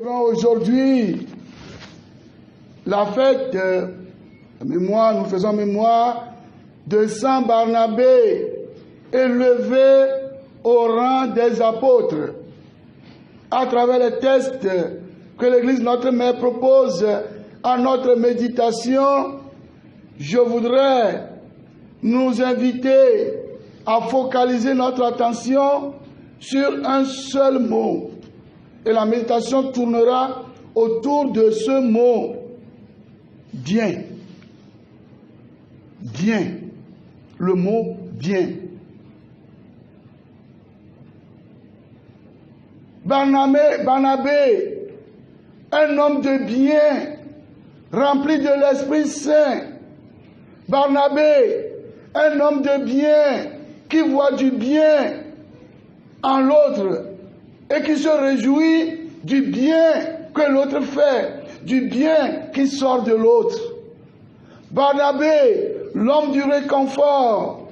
Aujourd'hui, la fête mémoire, nous faisons mémoire de Saint Barnabé, élevé au rang des apôtres. À travers les textes que l'Église Notre Mère propose à notre méditation, je voudrais nous inviter à focaliser notre attention sur un seul mot. Et la méditation tournera autour de ce mot, bien. Bien. Le mot bien. Barnabé, un homme de bien, rempli de l'Esprit Saint. Barnabé, un homme de bien, qui voit du bien en l'autre et qui se réjouit du bien que l'autre fait, du bien qui sort de l'autre. Barnabé, l'homme du réconfort,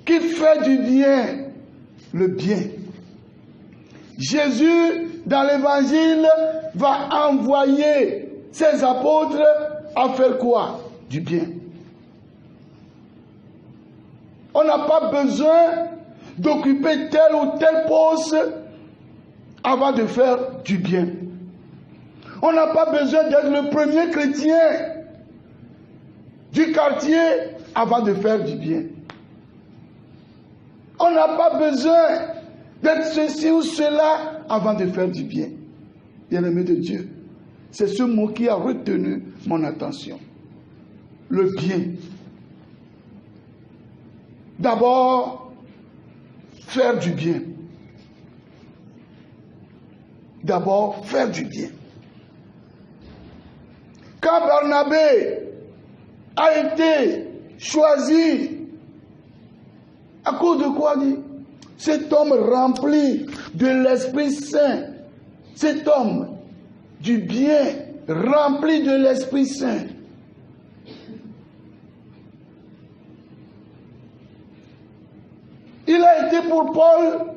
qui fait du bien, le bien. Jésus, dans l'Évangile, va envoyer ses apôtres à faire quoi? Du bien. On n'a pas besoin d'occuper tel ou tel poste avant de faire du bien. On n'a pas besoin d'être le premier chrétien du quartier avant de faire du bien. On n'a pas besoin d'être ceci ou cela avant de faire du bien. Bien-aimé de Dieu, c'est ce mot qui a retenu mon attention. Le bien. D'abord, faire du bien. D'abord, faire du bien. Quand Barnabé a été choisi, à cause de quoi dit? Cet homme rempli de l'Esprit Saint, cet homme du bien, rempli de l'Esprit Saint. Il a été pour Paul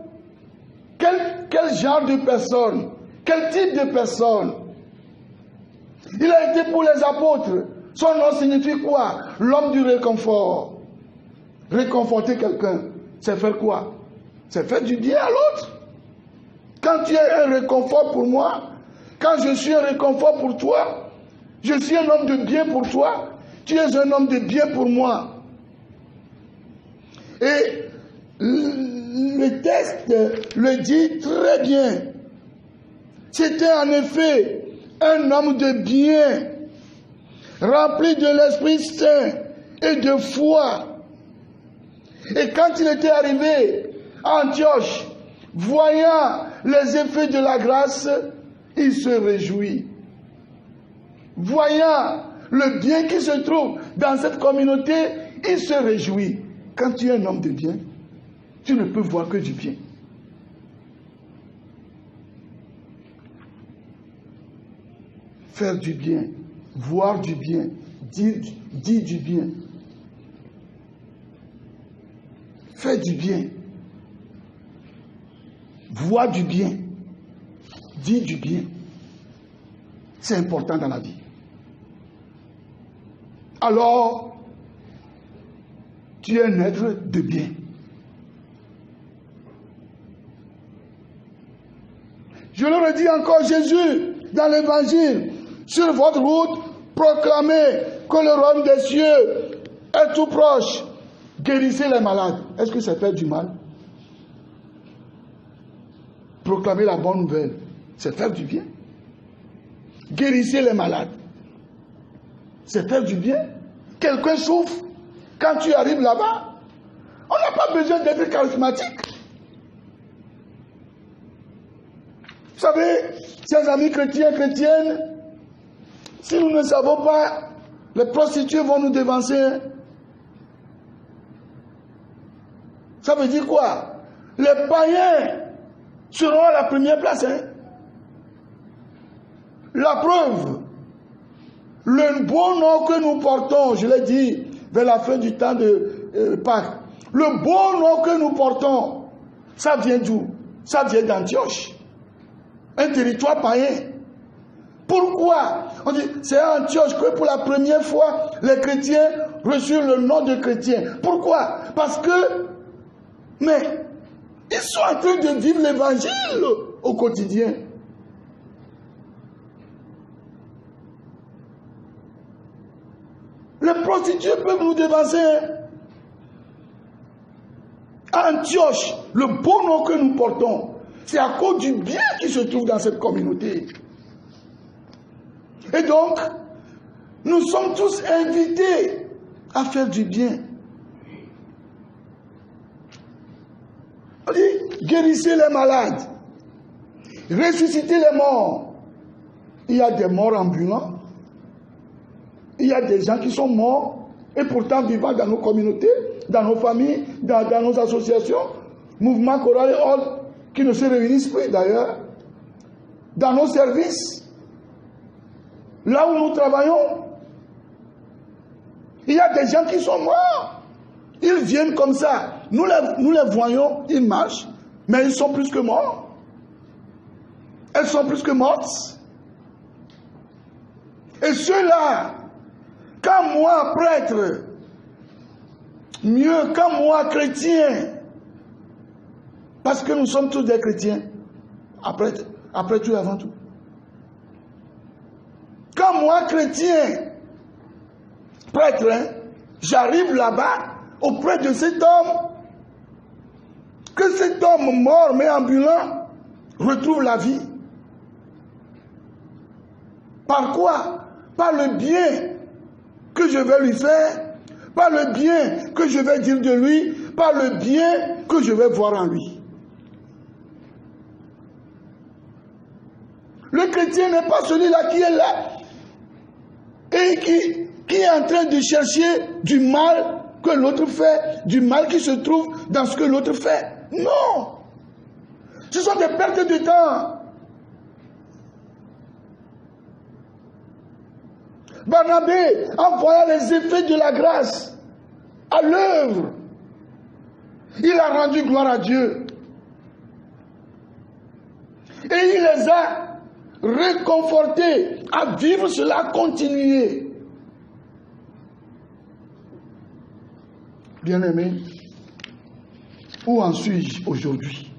quel genre de personne? Quel type de personne? Il a été pour les apôtres. Son nom signifie quoi? L'homme du réconfort. Réconforter quelqu'un, c'est faire quoi? C'est faire du bien à l'autre. Quand tu es un réconfort pour moi, quand je suis un réconfort pour toi, je suis un homme de bien pour toi, tu es un homme de bien pour moi. Et le texte le dit très bien. C'était en effet un homme de bien, rempli de l'Esprit Saint et de foi. Et quand il était arrivé à Antioche, voyant les effets de la grâce, il se réjouit. Voyant le bien qui se trouve dans cette communauté, il se réjouit. Quand tu es un homme de bien, tu ne peux voir que du bien. Faire du bien, voir du bien, dire du bien. Faire du bien, voir du bien, dire du bien. C'est important dans la vie. Alors, tu es un être de bien. Je le redis encore, Jésus, dans l'Évangile, sur votre route, proclamez que le royaume des cieux est tout proche. Guérissez les malades. Est-ce que c'est faire du mal? Proclamer la bonne nouvelle, c'est faire du bien. Guérissez les malades, c'est faire du bien. Quelqu'un souffre, quand tu arrives là-bas, on n'a pas besoin d'être charismatique. Vous savez, chers amis chrétiens, chrétiennes, si nous ne savons pas, les prostituées vont nous dévancer. Ça veut dire quoi? Les païens seront à la première place. La preuve, le beau nom que nous portons, je l'ai dit, vers la fin du temps de Pâques, le beau nom que nous portons, ça vient d'où? Ça vient d'Antioche. un territoire païen. Pourquoi? On dit, c'est à Antioche que pour la première fois, les chrétiens reçurent le nom de chrétiens. Pourquoi? Parce que, mais, ils sont en train de vivre l'évangile au quotidien. Les prostituées peuvent nous dévancer. À Antioche, le beau nom que nous portons, c'est à cause du bien qui se trouve dans cette communauté. Et donc, nous sommes tous invités à faire du bien. On dit, guérissez les malades, ressuscitez les morts. Il y a des morts ambulants, il y a des gens qui sont morts et pourtant vivants dans nos communautés, dans nos familles, dans nos associations, mouvements chorales et autres, qui ne se réunissent plus d'ailleurs, dans nos services. Là où nous travaillons, il y a des gens qui sont morts. Ils viennent comme ça. Nous les voyons, ils marchent, mais ils sont plus que morts. Elles sont plus que mortes. Et ceux-là, quand moi, prêtre, mieux, quand moi, chrétien, parce que nous sommes tous des chrétiens, après tout et avant tout. Quand moi, chrétien, prêtre, j'arrive là-bas, auprès de cet homme, que cet homme mort mais ambulant retrouve la vie. Par quoi? Par le bien que je vais lui faire, par le bien que je vais dire de lui, par le bien que je vais voir en lui. Le chrétien n'est pas celui-là qui est là et qui est en train de chercher du mal que l'autre fait, du mal qui se trouve dans ce que l'autre fait. Non! Ce sont des pertes de temps. Barnabé, en voyant les effets de la grâce à l'œuvre, il a rendu gloire à Dieu. Et il les a réconfortés à vivre cela, à continuer. Bien-aimés, où en suis-je aujourd'hui?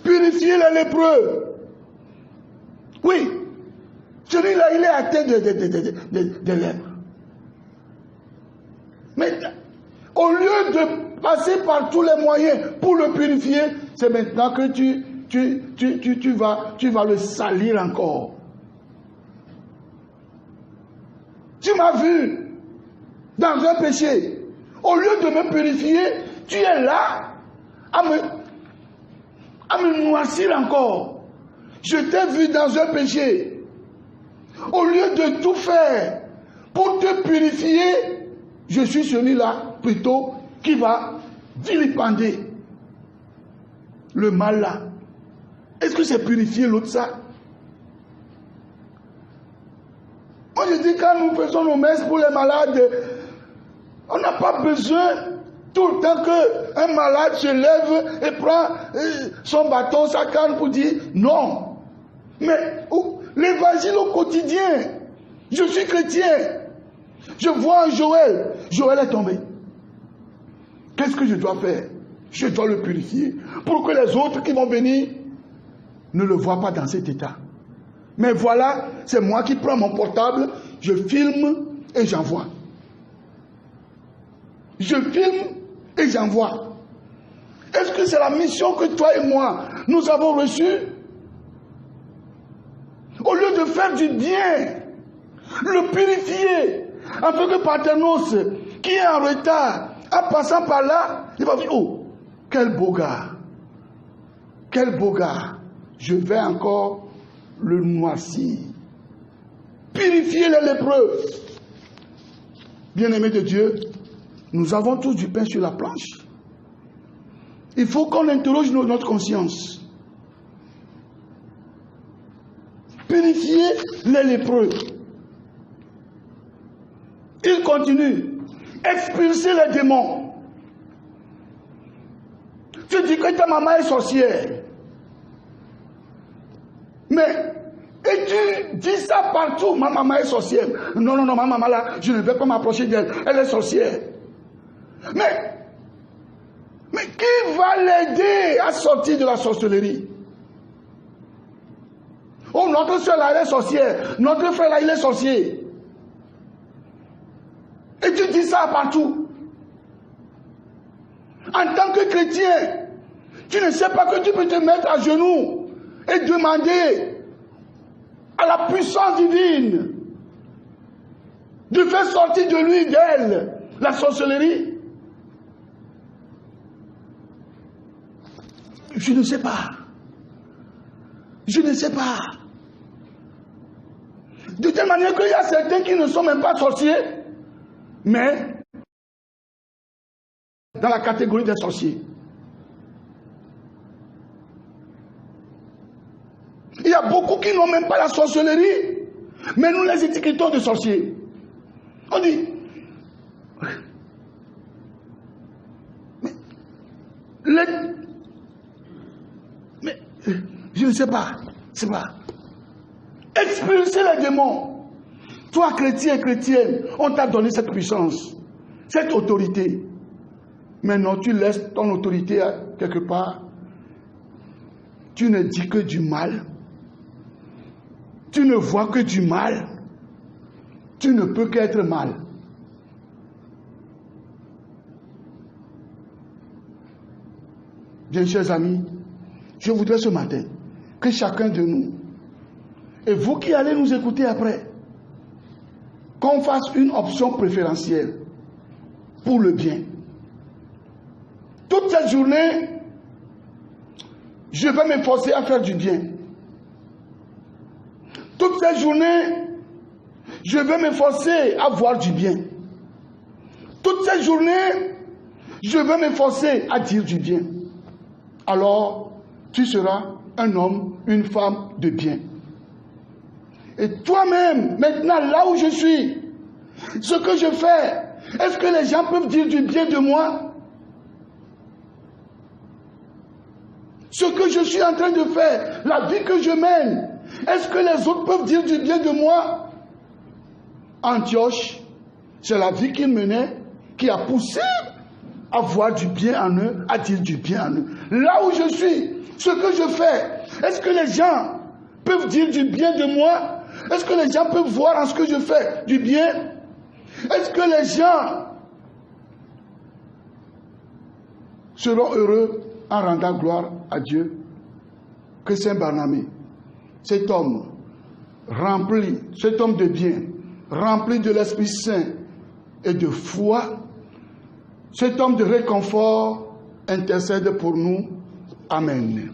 Purifier les lépreux. Oui, celui-là, il est atteint de lèpre. Mais au lieu de passer par tous les moyens pour le purifier, c'est maintenant que tu vas le salir encore. Tu m'as vu dans un péché. Au lieu de me purifier, tu es là à me noircir encore. Je t'ai vu dans un péché. Au lieu de tout faire pour te purifier, je suis celui-là plutôt qui va vilipender le mal là. Est-ce que c'est purifier l'autre ça? Moi je dis, quand nous faisons nos messes pour les malades, on n'a pas besoin tout le temps qu'un malade se lève et prend son bâton, sa canne pour dire non. Mais l'évangile au quotidien, je suis chrétien, je vois un Joël, Joël est tombé. Qu'est-ce que je dois faire? Je dois le purifier pour que les autres qui vont venir ne le voient pas dans cet état. Mais voilà, c'est moi qui prends mon portable, je filme et j'envoie. Je filme et j'envoie. Est-ce que c'est la mission que toi et moi, nous avons reçue? Au lieu de faire du bien, le purifier, afin que Parthenos, qui est en retard, en passant par là, il va dire, oh, quel beau gars, quel beau gars, je vais encore le noircir. Purifier les lépreux. Bien-aimés de Dieu, nous avons tous du pain sur la planche. Il faut qu'on interroge notre conscience. Purifier les lépreux. Il continue. Expulser les démons. Tu dis que ta maman est sorcière. Mais, et tu dis ça partout, ma maman est sorcière. Non, ma maman là, je ne vais pas m'approcher d'elle, elle est sorcière. Mais qui va l'aider à sortir de la sorcellerie? Oh, notre soeur là, elle est sorcière. Notre frère là, il est sorcier. Et tu dis ça partout. En tant que chrétien, tu ne sais pas que tu peux te mettre à genoux et demander à la puissance divine de faire sortir de lui, d'elle, la sorcellerie. Je ne sais pas. Je ne sais pas. De telle manière qu'il y a certains qui ne sont même pas sorciers, mais dans la catégorie des sorciers. Il y a beaucoup qui n'ont même pas la sorcellerie, mais nous les étiquetons de sorciers. On dit, mais je ne sais pas, c'est pas. Expulser les démons. Toi, chrétien, chrétienne, on t'a donné cette puissance, cette autorité. Maintenant, tu laisses ton autorité quelque part. Tu ne dis que du mal. Tu ne vois que du mal. Tu ne peux qu'être mal. Bien, chers amis, je voudrais ce matin que chacun de nous, et vous qui allez nous écouter après, qu'on fasse une option préférentielle pour le bien. Toute cette journée, je vais m'efforcer à faire du bien. Toute cette journée, je vais m'efforcer à voir du bien. Toute cette journée, je vais m'efforcer à dire du bien. Alors, tu seras un homme, une femme de bien. Et toi-même, maintenant, là où je suis, ce que je fais, est-ce que les gens peuvent dire du bien de moi? Ce que je suis en train de faire, la vie que je mène, est-ce que les autres peuvent dire du bien de moi? Antioche, c'est la vie qu'ils menaient qui a poussé à voir du bien en eux, à dire du bien en eux. Là où je suis, ce que je fais, est-ce que les gens peuvent dire du bien de moi? Est-ce que les gens peuvent voir en ce que je fais du bien? Est-ce que les gens seront heureux en rendant gloire à Dieu? Que Saint Barnabé, cet homme rempli, cet homme de bien, rempli de l'Esprit Saint et de foi, cet homme de réconfort intercède pour nous. Amen.